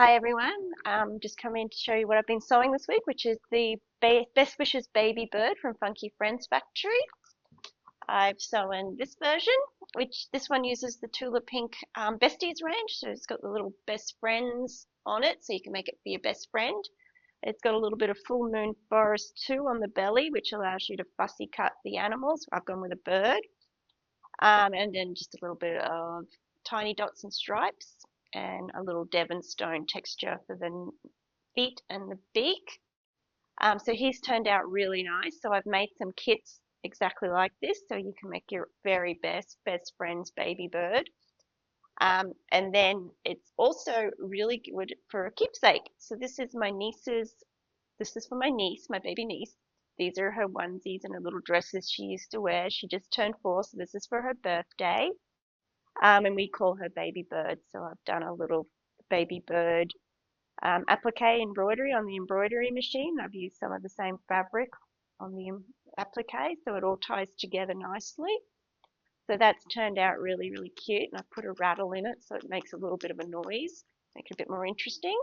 Hi everyone, just coming to show you what I've been sewing this week, which is the Best Wishes Baby Bird from Funky Friends Factory. I've sewn this version, which this one uses the Tula Pink Besties range, so it's got the little best friends on it, so you can make it for your best friend. It's got a little bit of Full Moon Forest too on the belly, which allows you to fussy cut the animals. I've gone with a bird, and then just a little bit of tiny dots and stripes and a little Devon stone texture for the feet and the beak. So he's turned out really nice. So I've made some kits exactly like this, so you can make your very best friend's baby bird. And then it's also really good for a keepsake. So this is my niece's. This is for my niece, my baby niece. These are her onesies and her little dresses she used to wear. She just turned 4, so this is for her birthday. And we call her Baby Bird. So I've done a little baby bird applique embroidery on the embroidery machine. I've used some of the same fabric on the applique, so it all ties together nicely. So that's turned out really cute, and I put a rattle in it so it makes a little bit of a noise, make it a bit more interesting.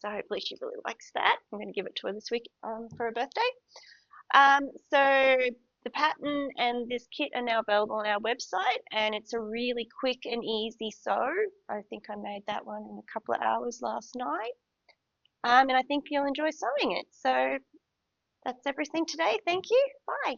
So hopefully she really likes that. I'm going to give it to her this week for her birthday. So the pattern and this kit are now available on our website, and it's a really quick and easy sew. I think I made that one in a couple of hours last night. And I think you'll enjoy sewing it. So that's everything today. Thank you. Bye.